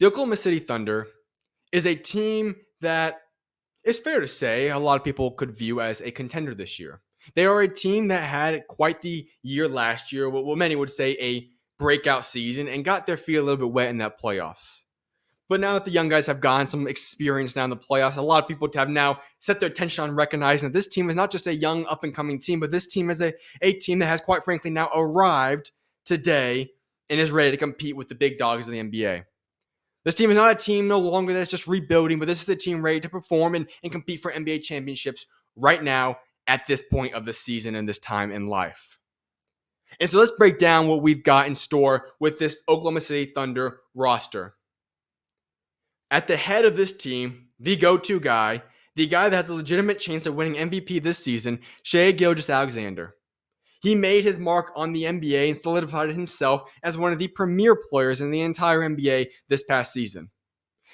The Oklahoma City Thunder is a team that it's fair to say a lot of people could view as a contender this year. They are a team that had quite the year last year, what many would say a breakout season, and got their feet a little bit wet in that playoffs. But now that the young guys have gotten some experience now in the playoffs, a lot of people have now set their attention on recognizing that this team is not just a young up and coming team, but this team is a team that has quite frankly now arrived today and is ready to compete with the big dogs of the NBA. This team is not a team no longer that's just rebuilding, but this is a team ready to perform and compete for NBA championships right now at this point of the season and this time in life. And so let's break down what we've got in store with this Oklahoma City Thunder roster. At the head of this team, the go-to guy, the guy that has a legitimate chance of winning MVP this season, SchuZ Gilgeous-Alexander. He made his mark on the NBA and solidified himself as one of the premier players in the entire NBA this past season.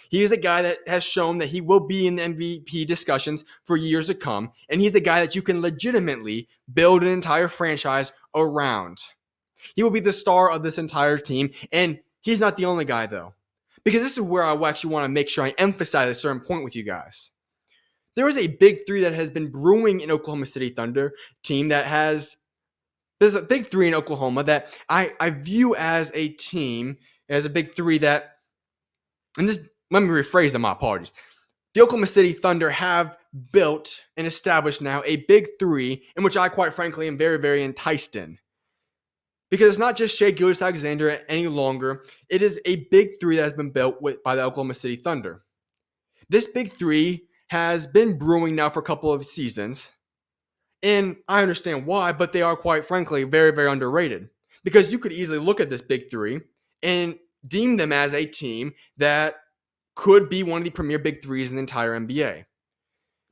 He is a guy that has shown that he will be in the MVP discussions for years to come, and he's a guy that you can legitimately build an entire franchise around. He will be the star of this entire team, and he's not the only guy, though, because this is where I actually want to make sure I emphasize a certain point with you guys. There is a big three that has been brewing in Oklahoma City Thunder team there's a big three in Oklahoma that I view as a team, as a big three that, and this, let me rephrase them, my apologies. The Oklahoma City Thunder have built and established now a big three in which I quite frankly am very, very enticed in. Because it's not just SchuZ Gilgeous-Alexander any longer. It is a big three that has been built by the Oklahoma City Thunder. This big three has been brewing now for a couple of seasons. And I understand why, but they are quite frankly very, very underrated. Because you could easily look at this big three and deem them as a team that could be one of the premier big threes in the entire NBA.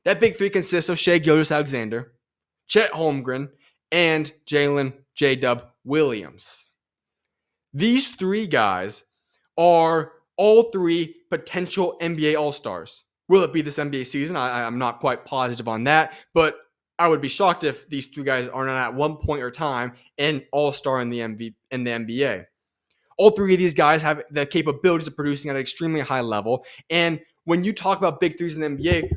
That big three consists of SchuZ Gilgeous-Alexander, Chet Holmgren, and Jalen J-Dub Williams. These three guys are all three potential NBA All-Stars. Will it be this NBA season? I'm not quite positive on that, but I would be shocked if these three guys are not at one point or time an all-star in the NBA. All three of these guys have the capabilities of producing at an extremely high level. And when you talk about big threes in the NBA,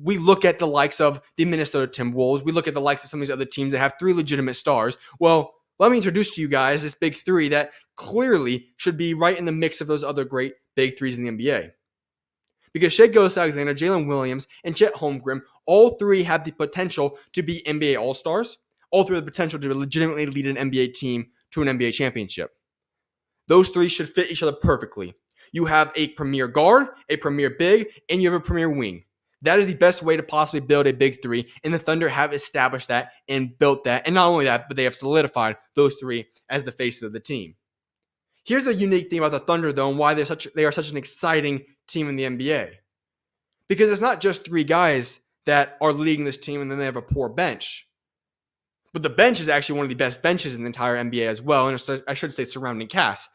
we look at the likes of the Minnesota Timberwolves. We look at the likes of some of these other teams that have three legitimate stars. Well, let me introduce to you guys this big three that clearly should be right in the mix of those other great big threes in the NBA. Because SchuZ Gilgeous-Alexander, Jalen Williams, and Chet Holmgren, all three have the potential to be NBA All-Stars. All three have the potential to legitimately lead an NBA team to an NBA championship. Those three should fit each other perfectly. You have a premier guard, a premier big, and you have a premier wing. That is the best way to possibly build a big three, and the Thunder have established that and built that. And not only that, but they have solidified those three as the faces of the team. Here's the unique thing about the Thunder, though, and why they are such an exciting team in the NBA. Because it's not just three guys that are leading this team and then they have a poor bench. But the bench is actually one of the best benches in the entire NBA as well, and I should say surrounding cast.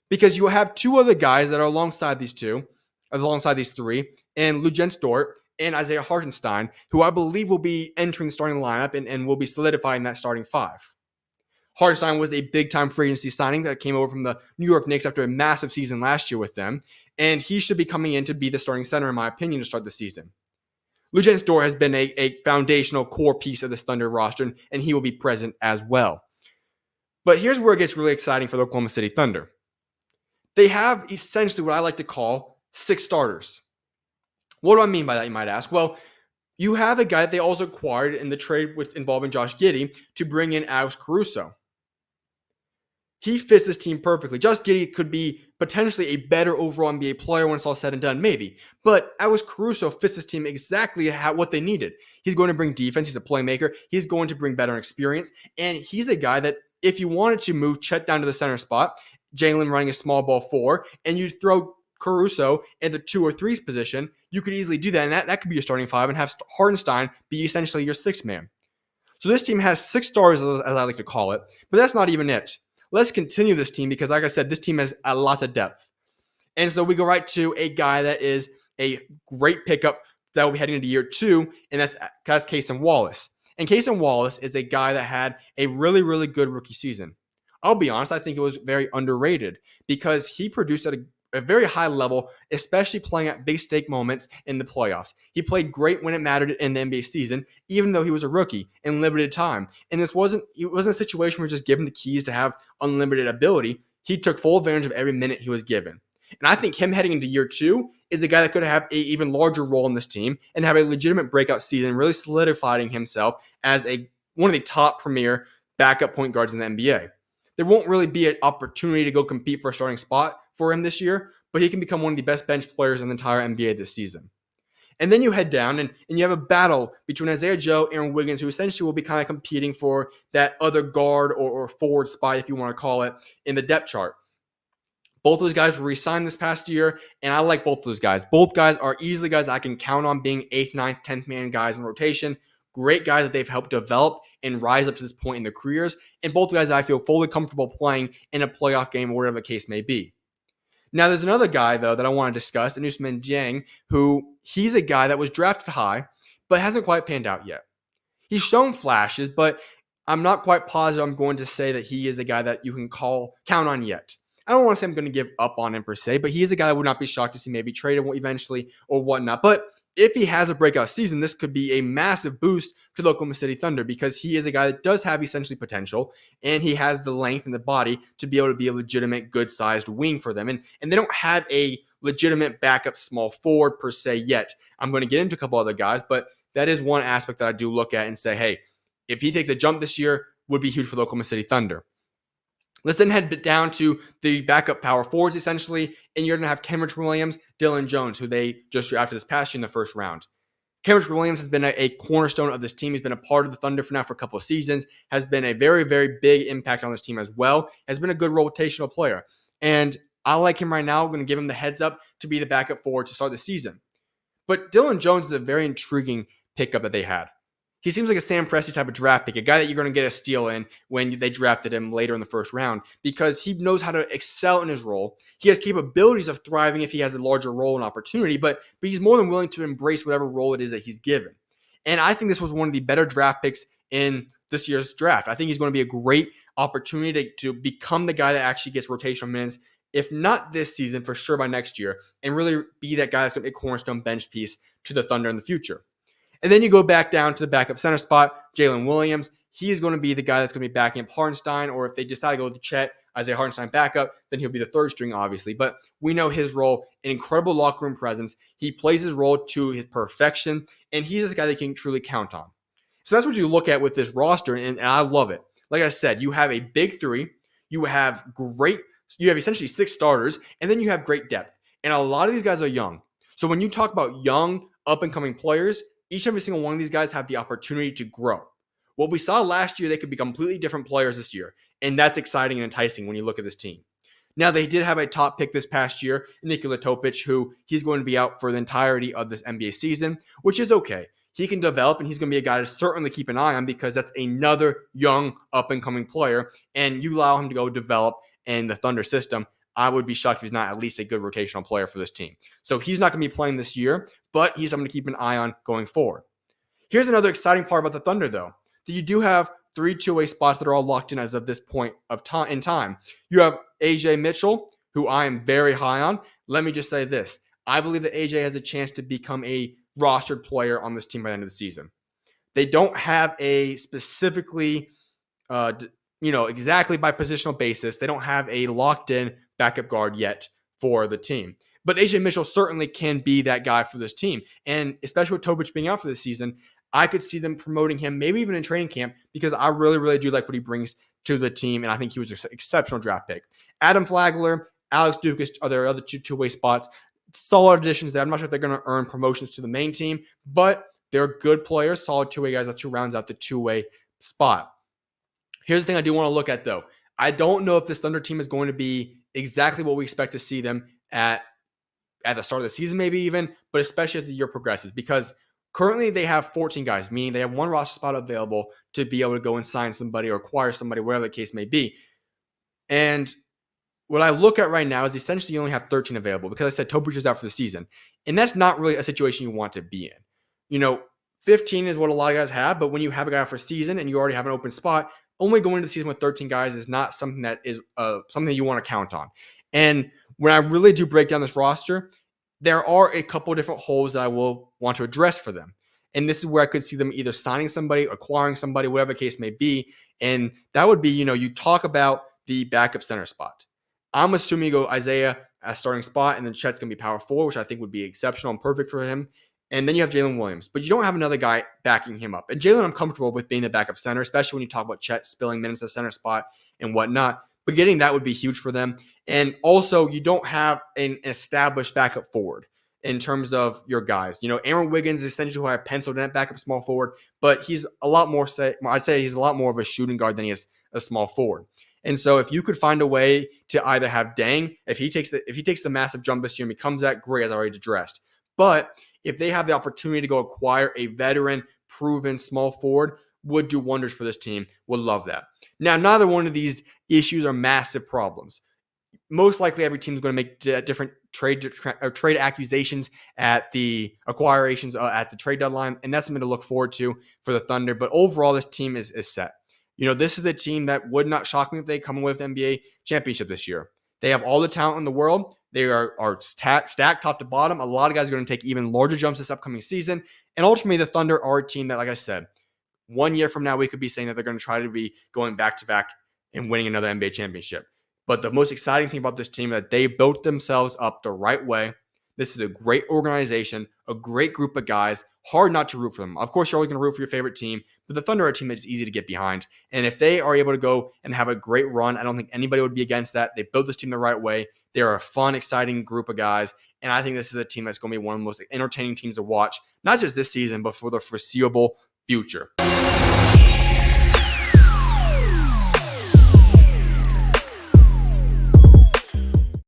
Because you have two other guys that are alongside these three, and Luguentz Dort and Isaiah Hartenstein, who I believe will be entering the starting lineup and will be solidifying that starting five. Hartenstein was a big-time free agency signing that came over from the New York Knicks after a massive season last year with them, and he should be coming in to be the starting center, in my opinion, to start the season. Luguentz Dort has been a foundational core piece of this Thunder roster, and he will be present as well. But here's where it gets really exciting for the Oklahoma City Thunder. They have essentially what I like to call 6 starters. What do I mean by that, you might ask? Well, you have a guy that they also acquired in the trade involving Josh Giddey to bring in Alex Caruso. He fits this team perfectly. Josh Giddey could be potentially a better overall NBA player when it's all said and done, maybe. But Alex Caruso fits this team exactly what they needed. He's going to bring defense. He's a playmaker. He's going to bring better experience. And he's a guy that if you wanted to move Chet down to the center spot, Jalen running a small ball 4, and you throw Caruso in the 2 or 3's position, you could easily do that. And that could be your starting 5 and have Hartenstein be essentially your 6th man. So this team has 6 stars, as I like to call it. But that's not even it. Let's continue this team because, like I said, this team has a lot of depth. And so we go right to a guy that is a great pickup that will be heading into year 2, and that's Cason Wallace. And Cason Wallace is a guy that had a really, really good rookie season. I'll be honest, I think it was very underrated because he produced at a very high level, especially playing at big stake moments in the playoffs. He played great when it mattered in the NBA season, even though he was a rookie in limited time. And it wasn't a situation where just given the keys to have unlimited ability. He took full advantage of every minute he was given. And I think him heading into year 2 is a guy that could have an even larger role in this team and have a legitimate breakout season, really solidifying himself as one of the top premier backup point guards in the NBA. There won't really be an opportunity to go compete for a starting spot for him this year, but he can become one of the best bench players in the entire NBA this season. And then you head down and you have a battle between Isaiah Joe, Aaron Wiggins, who essentially will be kind of competing for that other guard or forward spot, if you want to call it, in the depth chart. Both those guys were re-signed this past year, and I like both those guys. Both guys are easily guys I can count on being 8th, 9th, 10th man guys in rotation. Great guys that they've helped develop and rise up to this point in their careers, and both guys I feel fully comfortable playing in a playoff game or whatever the case may be. Now, there's another guy, though, that I want to discuss, Usman Dieng, who he's a guy that was drafted high, but hasn't quite panned out yet. He's shown flashes, but I'm not quite positive I'm going to say that he is a guy that you can count on yet. I don't want to say I'm going to give up on him per se, but he is a guy I would not be shocked to see maybe traded eventually or whatnot. But if he has a breakout season, this could be a massive boost to the Oklahoma City Thunder because he is a guy that does have essentially potential and he has the length and the body to be able to be a legitimate good-sized wing for them. And they don't have a legitimate backup small forward per se yet. I'm going to get into a couple other guys, but that is one aspect that I do look at and say, hey, if he takes a jump this year, would be huge for the Oklahoma City Thunder. Let's then head down to the backup power forwards, essentially, and you're going to have Kenrich Williams, Dylan Jones, who they just drafted this past year in the first round. Kenrich Williams has been a cornerstone of this team. He's been a part of the Thunder for a couple of seasons, has been a very, very big impact on this team as well, has been a good rotational player. And I like him right now. I'm going to give him the heads up to be the backup forward to start the season. But Dylan Jones is a very intriguing pickup that they had. He seems like a Sam Presti type of draft pick, a guy that you're going to get a steal in when they drafted him later in the first round because he knows how to excel in his role. He has capabilities of thriving if he has a larger role and opportunity, but he's more than willing to embrace whatever role it is that he's given. And I think this was one of the better draft picks in this year's draft. I think he's going to be a great opportunity to become the guy that actually gets rotational minutes, if not this season, for sure by next year, and really be that guy that's going to be a cornerstone bench piece to the Thunder in the future. And then you go back down to the backup center spot, Jalen Williams. He's going to be the guy that's going to be backing up Hartenstein, or if they decide to go with Chet as a Hartenstein backup, then he'll be the third string, obviously. But we know his role, an incredible locker room presence. He plays his role to his perfection, and he's a guy that you can truly count on. So that's what you look at with this roster, and I love it. Like I said, you have a big three. You have essentially 6 starters, and then you have great depth. And a lot of these guys are young. So when you talk about young, up-and-coming players, each and every single one of these guys have the opportunity to grow. What we saw last year, they could be completely different players this year, and that's exciting and enticing when you look at this team. Now, they did have a top pick this past year, Nikola Topic, who he's going to be out for the entirety of this NBA season, which is okay. He can develop, and he's going to be a guy to certainly keep an eye on because that's another young, up-and-coming player, and you allow him to go develop in the Thunder system. I would be shocked if he's not at least a good rotational player for this team. So he's not going to be playing this year, but he's something to keep an eye on going forward. Here's another exciting part about the Thunder, though, that you do have 3 two-way spots that are all locked in as of this point of time. You have AJ Mitchell, who I am very high on. Let me just say this. I believe that AJ has a chance to become a rostered player on this team by the end of the season. They don't have a specifically, exactly by positional basis. They don't have a locked-in backup guard yet for the team. But AJ Mitchell certainly can be that guy for this team. And especially with Topic being out for this season, I could see them promoting him, maybe even in training camp, because I really, really do like what he brings to the team. And I think he was an exceptional draft pick. Adam Flagler, Alex Dukas are their other two-way spots. Solid additions there. I'm not sure if they're going to earn promotions to the main team, but they're good players, solid two-way guys. That's who rounds out the two-way spot. Here's the thing I do want to look at, though. I don't know if this Thunder team is going to be exactly what we expect to see them at the start of the season, maybe even, but especially as the year progresses, because currently they have 14 guys, meaning they have one roster spot available to be able to go and sign somebody or acquire somebody, whatever the case may be. And what I look at right now is essentially you only have 13 available because I said Topic is out for the season. And that's not really a situation you want to be in. 15 is what a lot of guys have, but when you have a guy out for a season and you already have an open spot, only going into the season with 13 guys is not something that is something that you want to count on. And when I really do break down this roster, there are a couple of different holes that I will want to address for them. And this is where I could see them either signing somebody, acquiring somebody, whatever the case may be. And that would be, you talk about the backup center spot. I'm assuming you go Isaiah as starting spot, and then Chet's going to be power forward, which I think would be exceptional and perfect for him. And then you have Jalen Williams, but you don't have another guy backing him up. And Jalen, I'm comfortable with being the backup center, especially when you talk about Chet spilling minutes at center spot and whatnot. But getting that would be huge for them. And also, you don't have an established backup forward in terms of your guys. Aaron Wiggins is essentially who I penciled in at backup small forward, but he's a lot more, I'd say he's a lot more of a shooting guard than he is a small forward. And so if you could find a way to either have Dang, if he takes the massive jump this year and becomes that, great, as already addressed. But if they have the opportunity to go acquire a veteran, proven small forward, would do wonders for this team. Would love that. Now, neither one of these issues are massive problems. Most likely, every team is going to make different trade accusations at the acquisitions at the trade deadline, and that's something to look forward to for the Thunder. But overall, this team is set. This is a team that would not shock me if they come away with NBA championship this year. They have all the talent in the world. They are stacked top to bottom. A lot of guys are going to take even larger jumps this upcoming season. And ultimately, the Thunder are a team that, like I said, 1 year from now, we could be saying that they're going to try to be going back-to-back and winning another NBA championship. But the most exciting thing about this team is that they built themselves up the right way. This is a great organization, a great group of guys. Hard not to root for them. Of course, you're always going to root for your favorite team, but the Thunder are a team that's easy to get behind. And if they are able to go and have a great run, I don't think anybody would be against that. They built this team the right way. They're a fun, exciting group of guys. And I think this is a team that's going to be one of the most entertaining teams to watch, not just this season, but for the foreseeable future.